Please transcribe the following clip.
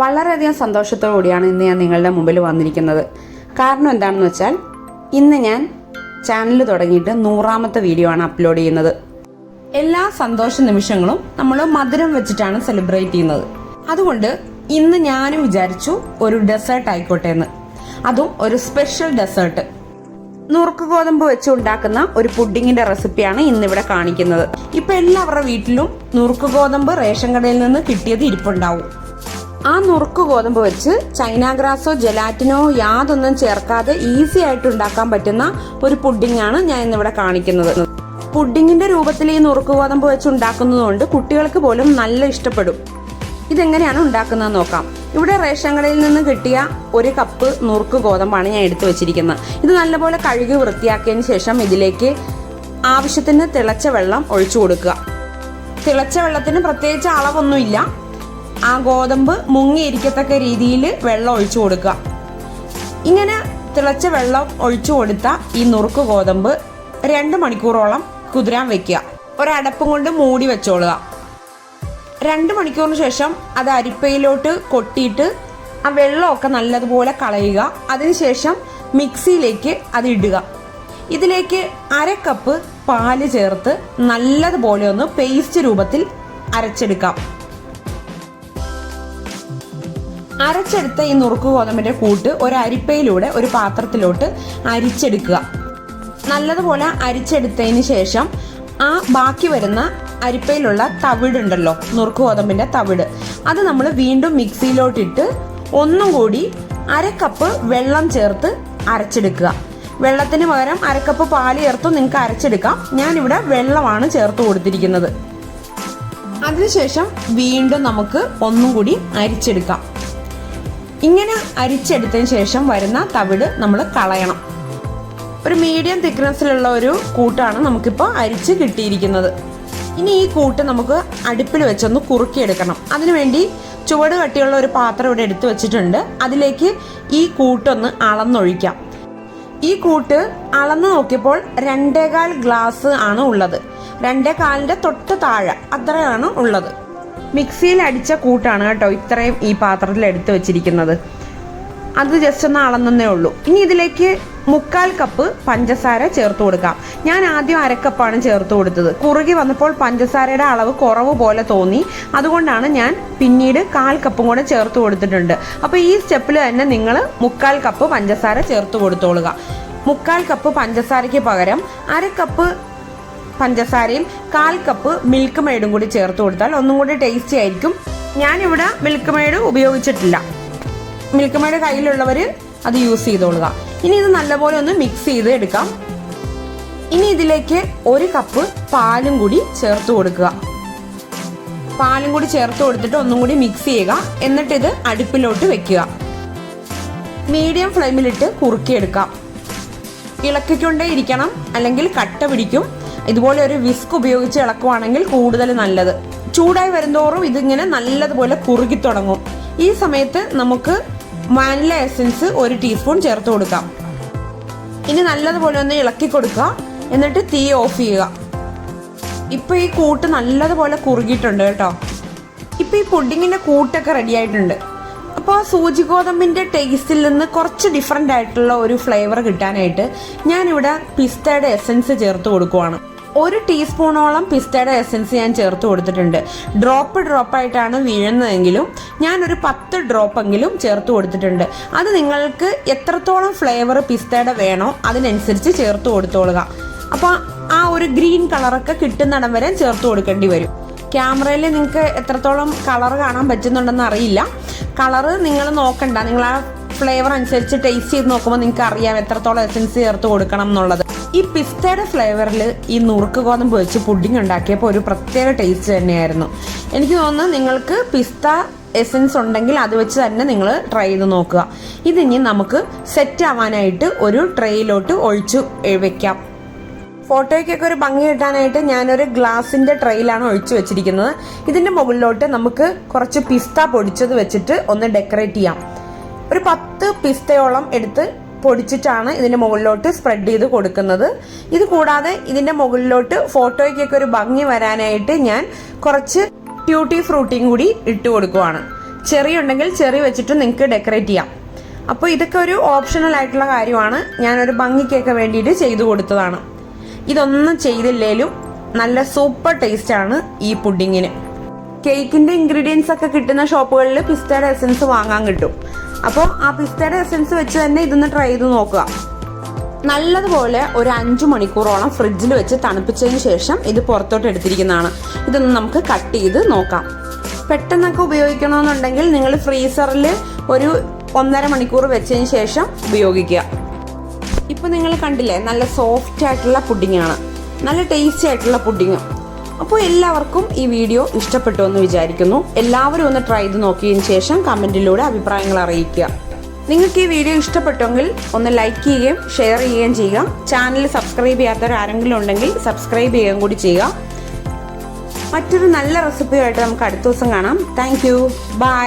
വളരെയധികം സന്തോഷത്തോടുകൂടിയാണ് ഇന്ന് ഞാൻ നിങ്ങളുടെ മുമ്പിൽ വന്നിരിക്കുന്നത്. കാരണം എന്താണെന്ന് വെച്ചാൽ ഇന്ന് ഞാൻ ചാനൽ തുടങ്ങിയിട്ട് 100ാമത്തെ വീഡിയോ ആണ് അപ്ലോഡ് ചെയ്യുന്നത്. എല്ലാ സന്തോഷ നിമിഷങ്ങളും നമ്മൾ മധുരം വെച്ചിട്ടാണ് സെലിബ്രേറ്റ് ചെയ്യുന്നത്. അതുകൊണ്ട് ഇന്ന് ഞാനും വിചാരിച്ചു ഒരു ഡെസേർട്ട് ആയിക്കോട്ടെ എന്ന്. അതും ഒരു സ്പെഷ്യൽ ഡെസേർട്ട്. നുറുക്ക് ഗോതമ്പ് വെച്ച് ഉണ്ടാക്കുന്ന ഒരു പുഡിങ്ങിന്റെ റെസിപ്പിയാണ് ഇന്നിവിടെ കാണിക്കുന്നത്. ഇപ്പൊ എല്ലാവരുടെ വീട്ടിലും നുറുക്ക് ഗോതമ്പ് റേഷൻ കടയിൽ നിന്ന് കിട്ടിയത് ഇരിപ്പുണ്ടാവും. ആ നുറുക്ക് ഗോതമ്പ് വെച്ച് ചൈന ഗ്രാസോ ജെലാറ്റിനോ യാതൊന്നും ചേർക്കാതെ ഈസി ആയിട്ട് ഉണ്ടാക്കാൻ പറ്റുന്ന ഒരു പുഡിംഗ് ആണ് ഞാൻ ഇന്നിവിടെ കാണിക്കുന്നത്. പുഡിങ്ങിന്റെ രൂപത്തിൽ ഈ നുറുക്ക് ഗോതമ്പ് വെച്ച് ഉണ്ടാക്കുന്നതുകൊണ്ട് കുട്ടികൾക്ക് പോലും നല്ല ഇഷ്ടപ്പെടും. ഇതെങ്ങനെയാണ് ഉണ്ടാക്കുന്നത് നോക്കാം. ഇവിടെ റേഷൻ കടയിൽ നിന്ന് കിട്ടിയ 1 കപ്പ് നുറുക്ക് ഗോതമ്പാണ് ഞാൻ എടുത്തു വെച്ചിരിക്കുന്നത്. ഇത് നല്ലപോലെ കഴുകി വൃത്തിയാക്കിയതിന് ശേഷം ഇതിലേക്ക് ആവശ്യത്തിന് തിളച്ച വെള്ളം ഒഴിച്ചു കൊടുക്കുക. തിളച്ച വെള്ളത്തിന് പ്രത്യേകിച്ച് അളവൊന്നുമില്ല. ആ ഗോതമ്പ് മുങ്ങിയിരിക്കത്തക്ക രീതിയിൽ വെള്ളം ഒഴിച്ചു കൊടുക്കുക. ഇങ്ങനെ തിളച്ച വെള്ളം ഒഴിച്ചു കൊടുത്ത ഈ നുറുക്ക് ഗോതമ്പ് 2 മണിക്കൂറോളം കുതിരാൻ വെക്കുക. ഒരടപ്പും കൊണ്ട് മൂടി വെച്ചോളുക. 2 മണിക്കൂറിന് ശേഷം അത് അരിപ്പയിലോട്ട് കൊട്ടിയിട്ട് ആ വെള്ളമൊക്കെ നല്ലതുപോലെ കളയുക. അതിനുശേഷം മിക്സിയിലേക്ക് അത് ഇടുക. ഇതിലേക്ക് 1/2 കപ്പ് പാല് ചേർത്ത് നല്ലതുപോലെ ഒന്ന് പേസ്റ്റ് രൂപത്തിൽ അരച്ചെടുക്കാം. അരച്ചെടുത്ത ഈ നുറുക്ക് ഗോതമ്പിന്റെ കൂട്ട് ഒരു അരിപ്പയിലൂടെ ഒരു പാത്രത്തിലോട്ട് അരിച്ചെടുക്കുക. നല്ലതുപോലെ അരിച്ചെടുത്തതിന് ശേഷം ആ ബാക്കി വരുന്ന അരിപ്പയിലുള്ള തവിടുണ്ടല്ലോ, നുറുക്ക് ഗോതമ്പിന്റെ തവിട്, അത് നമ്മൾ വീണ്ടും മിക്സിയിലോട്ടിട്ട് ഒന്നും കൂടി 1/2 കപ്പ് വെള്ളം ചേർത്ത് അരച്ചെടുക്കുക. വെള്ളത്തിന് പകരം 1/2 കപ്പ് പാല് ചേർത്ത് നിങ്ങൾക്ക് അരച്ചെടുക്കാം. ഞാനിവിടെ വെള്ളമാണ് ചേർത്ത് കൊടുത്തിരിക്കുന്നത്. അതിനുശേഷം വീണ്ടും നമുക്ക് ഒന്നും കൂടി അരിച്ചെടുക്കാം. ഇങ്ങനെ അരിച്ചെടുത്തതിന് ശേഷം വരുന്ന തവിട് നമ്മൾ കളയണം. ഒരു മീഡിയം തിക്നെസ്സിലുള്ള ഒരു കൂട്ടാണ് നമുക്കിപ്പോൾ അരിച്ച് കിട്ടിയിരിക്കുന്നത്. ഇനി ഈ കൂട്ട് നമുക്ക് അടുപ്പിൽ വെച്ചൊന്ന് കുറുക്കിയെടുക്കണം. അതിനുവേണ്ടി ചുവട് കട്ടിയുള്ള ഒരു പാത്രം ഇവിടെ എടുത്തു വെച്ചിട്ടുണ്ട്. അതിലേക്ക് ഈ കൂട്ടൊന്ന് അളന്നൊഴിക്കാം. ഈ കൂട്ട് അളന്ന് നോക്കിയപ്പോൾ 2.25 ഗ്ലാസ് ആണ് ഉള്ളത്. 2.25ന്റെ തൊട്ട് താഴെ അത്രയാണ് ഉള്ളത്. മിക്സിയിൽ അടിച്ച കൂട്ടാണ് കേട്ടോ ഇത്രയും ഈ പാത്രത്തിൽ എടുത്തു വെച്ചിരിക്കുന്നത്. അത് ജസ്റ്റ് ഒന്ന് അളന്നേ ഉള്ളൂ. ഇനി ഇതിലേക്ക് 1/4 കപ്പ് പഞ്ചസാര ചേർത്ത് കൊടുക്കാം. ഞാൻ ആദ്യം 1/2 കപ്പാണ് ചേർത്ത് കൊടുത്തത്. കുറുകി വന്നപ്പോൾ പഞ്ചസാരയുടെ അളവ് കുറവ് പോലെ തോന്നി. അതുകൊണ്ടാണ് ഞാൻ പിന്നീട് 1/4 കപ്പും കൂടെ ചേർത്ത് കൊടുത്തിട്ടുണ്ട്. അപ്പോൾ ഈ സ്റ്റെപ്പിൽ തന്നെ നിങ്ങൾ 1/4 കപ്പ് പഞ്ചസാര ചേർത്ത് കൊടുത്തോളുക. 1/4 കപ്പ് പഞ്ചസാരയ്ക്ക് പകരം 1/2 കപ്പ് പഞ്ചസാരയും 1/4 കപ്പ് മിൽക്ക് മെയ്ഡും കൂടി ചേർത്ത് കൊടുത്താൽ ഒന്നും കൂടി ടേസ്റ്റി ആയിരിക്കും. ഞാനിവിടെ മിൽക്ക് മെയ്ഡ് ഉപയോഗിച്ചിട്ടില്ല. മിൽക്ക് മെയ്ഡ് കയ്യിലുള്ളവർ അത് യൂസ് ചെയ്തോളുക. ഇനി ഇത് നല്ലപോലെ ഒന്ന് മിക്സ് ചെയ്ത് എടുക്കാം. ഇനി ഇതിലേക്ക് 1 കപ്പ് പാലും കൂടി ചേർത്ത് കൊടുക്കുക. പാലും കൂടി ചേർത്ത് കൊടുത്തിട്ട് ഒന്നും കൂടി മിക്സ് ചെയ്യുക. എന്നിട്ട് ഇത് അടുപ്പിലോട്ട് വെക്കുക. മീഡിയം ഫ്ലെയിമിലിട്ട് കുറുക്കിയെടുക്കാം. ഇളക്കിക്കൊണ്ടേ ഇരിക്കണം, അല്ലെങ്കിൽ കട്ട പിടിക്കും. ഇതുപോലെ ഒരു വിസ്ക് ഉപയോഗിച്ച് ഇളക്കുവാണെങ്കിൽ കൂടുതൽ നല്ലത്. ചൂടായി വരുന്തോറും ഇതിങ്ങനെ നല്ലതുപോലെ കുറുകി തുടങ്ങും. ഈ സമയത്ത് നമുക്ക് വാനില എസൻസ് 1 ടീസ്പൂൺ ചേർത്ത് കൊടുക്കാം. ഇനി നല്ലതുപോലെ ഒന്ന് ഇളക്കി കൊടുക്കുക. എന്നിട്ട് തീ ഓഫ് ചെയ്യുക. ഇപ്പൊ ഈ കൂട്ട് നല്ലതുപോലെ കുറുകിയിട്ടുണ്ട് കേട്ടോ. ഇപ്പൊ ഈ പുഡിങ്ങിന്റെ കൂട്ടൊക്കെ റെഡി ആയിട്ടുണ്ട്. അപ്പോൾ സൂചി ഗോതമ്പിന്റെ ടേസ്റ്റിൽ നിന്ന് കുറച്ച് ഡിഫറെന്റ് ആയിട്ടുള്ള ഒരു ഫ്ലേവർ കിട്ടാനായിട്ട് ഞാനിവിടെ പിസ്തയുടെ എസൻസ് ചേർത്ത് കൊടുക്കുവാണ്. 1 ടീസ്പൂണോളം പിസ്തയുടെ എസൻസ് ഞാൻ ചേർത്ത് കൊടുത്തിട്ടുണ്ട്. ഡ്രോപ്പായിട്ടാണ് വീഴുന്നതെങ്കിലും ഞാനൊരു 10 ഡ്രോപ്പെങ്കിലും ചേർത്ത് കൊടുത്തിട്ടുണ്ട്. അത് നിങ്ങൾക്ക് എത്രത്തോളം ഫ്ലേവർ പിസ്തയുടെ വേണോ അതിനനുസരിച്ച് ചേർത്ത് കൊടുത്തോളുക. അപ്പോൾ ആ ഒരു ഗ്രീൻ കളറൊക്കെ കിട്ടുന്നിടം വരെ ചേർത്ത് കൊടുക്കേണ്ടി വരും. ക്യാമറയിൽ നിങ്ങൾക്ക് എത്രത്തോളം കളർ കാണാൻ പറ്റുന്നുണ്ടെന്ന് അറിയില്ല. കളറ് നിങ്ങൾ നോക്കണ്ട, നിങ്ങൾ ആ ഫ്ലേവർ അനുസരിച്ച് ടേസ്റ്റ് ചെയ്ത് നോക്കുമ്പോൾ നിങ്ങൾക്ക് അറിയാം എത്രത്തോളം എസൻസ് ചേർത്ത് കൊടുക്കണം എന്നുള്ളത്. ഈ പിസ്തയുടെ ഫ്ലേവറിൽ ഈ നുറുക്ക് ഗോതമ്പ് വെച്ച് പുഡിംഗ് ഉണ്ടാക്കിയപ്പോൾ ഒരു പ്രത്യേക ടേസ്റ്റ് തന്നെയായിരുന്നു. എനിക്ക് തോന്നുന്നു നിങ്ങൾക്ക് പിസ്ത എസൻസ് ഉണ്ടെങ്കിൽ അത് വെച്ച് തന്നെ നിങ്ങൾ ട്രൈ ചെയ്ത് നോക്കുക. ഇതിനി നമുക്ക് സെറ്റ് ആവാനായിട്ട് ഒരു ട്രേയിലോട്ട് ഒഴിച്ചു വെക്കാം. ഫോട്ടോയ്ക്കൊക്കെ ഒരു ഭംഗി കിട്ടാനായിട്ട് ഞാനൊരു ഗ്ലാസിന്റെ ട്രേയിലാണ് ഒഴിച്ചു വെച്ചിരിക്കുന്നത്. ഇതിന്റെ മുകളിലോട്ട് നമുക്ക് കുറച്ച് പിസ്ത പൊടിച്ചത് വെച്ചിട്ട് ഒന്ന് ഡെക്കറേറ്റ് ചെയ്യാം. ഒരു 10 പിസ്തയോളം എടുത്ത് പൊടിച്ചിട്ടാണ് ഇതിന്റെ മുകളിലോട്ട് സ്പ്രെഡ് ചെയ്ത് കൊടുക്കുന്നത്. ഇത് കൂടാതെ ഇതിന്റെ മുകളിലോട്ട് ഫോട്ടോയ്ക്കൊക്കെ ഒരു ഭംഗി വരാനായിട്ട് ഞാൻ കുറച്ച് ട്യൂട്ടി ഫ്രൂട്ടിയും കൂടി ഇട്ട് കൊടുക്കുവാണ്. ചെറി ഉണ്ടെങ്കിൽ ചെറി വെച്ചിട്ട് നിങ്ങൾക്ക് ഡെക്കറേറ്റ് ചെയ്യാം. അപ്പോൾ ഇതൊക്കെ ഒരു ഓപ്ഷണൽ ആയിട്ടുള്ള കാര്യമാണ്. ഞാനൊരു ഭംഗിക്കൊക്കെ വേണ്ടിയിട്ട് ചെയ്തു കൊടുത്തതാണ്. ഇതൊന്നും ചെയ്തില്ലേലും നല്ല സൂപ്പർ ടേസ്റ്റാണ് ഈ പുഡിങ്ങിന്. കേക്കിന്റെ ഇൻഗ്രീഡിയൻസ് ഒക്കെ കിട്ടുന്ന ഷോപ്പുകളിൽ പിസ്തയുടെ എസൻസ് വാങ്ങാൻ കിട്ടും. അപ്പോൾ ആ പിസ്തയുടെ എസൻസ് വെച്ച് തന്നെ ഇതൊന്ന് ട്രൈ ചെയ്ത് നോക്കുക. നല്ലതുപോലെ ഒരു 5 മണിക്കൂറോളം ഫ്രിഡ്ജിൽ വെച്ച് തണുപ്പിച്ചതിന് ശേഷം ഇത് പുറത്തോട്ട് എടുത്തിരിക്കുന്നതാണ്. ഇതൊന്ന് നമുക്ക് കട്ട് ചെയ്ത് നോക്കാം. പെട്ടെന്നൊക്കെ ഉപയോഗിക്കണമെന്നുണ്ടെങ്കിൽ നിങ്ങൾ ഫ്രീസറിൽ ഒരു 1.5 മണിക്കൂർ വെച്ചതിന് ശേഷം ഉപയോഗിക്കുക. ഇപ്പം നിങ്ങൾ കണ്ടില്ലേ, നല്ല സോഫ്റ്റ് ആയിട്ടുള്ള പുഡിങ്ങാണ്, നല്ല ടേസ്റ്റി ആയിട്ടുള്ള പുഡിങ്. അപ്പോൾ എല്ലാവർക്കും ഈ വീഡിയോ ഇഷ്ടപ്പെട്ടു എന്ന് വിചാരിക്കുന്നു. എല്ലാവരും ഒന്ന് ട്രൈ ചെയ്ത് നോക്കിയതിന് ശേഷം കമൻറ്റിലൂടെ അഭിപ്രായങ്ങൾ അറിയിക്കുക. നിങ്ങൾക്ക് ഈ വീഡിയോ ഇഷ്ടപ്പെട്ടെങ്കിൽ ഒന്ന് ലൈക്ക് ചെയ്യുകയും ഷെയർ ചെയ്യുകയും ചെയ്യുക. ചാനൽ സബ്സ്ക്രൈബ് ചെയ്യാത്തവരാരെങ്കിലും ഉണ്ടെങ്കിൽ സബ്സ്ക്രൈബ് ചെയ്യുകയും കൂടി ചെയ്യുക. മറ്റൊരു നല്ല റെസിപ്പിയായിട്ട് നമുക്ക് അടുത്ത ദിവസം കാണാം. Thank you. ബൈ.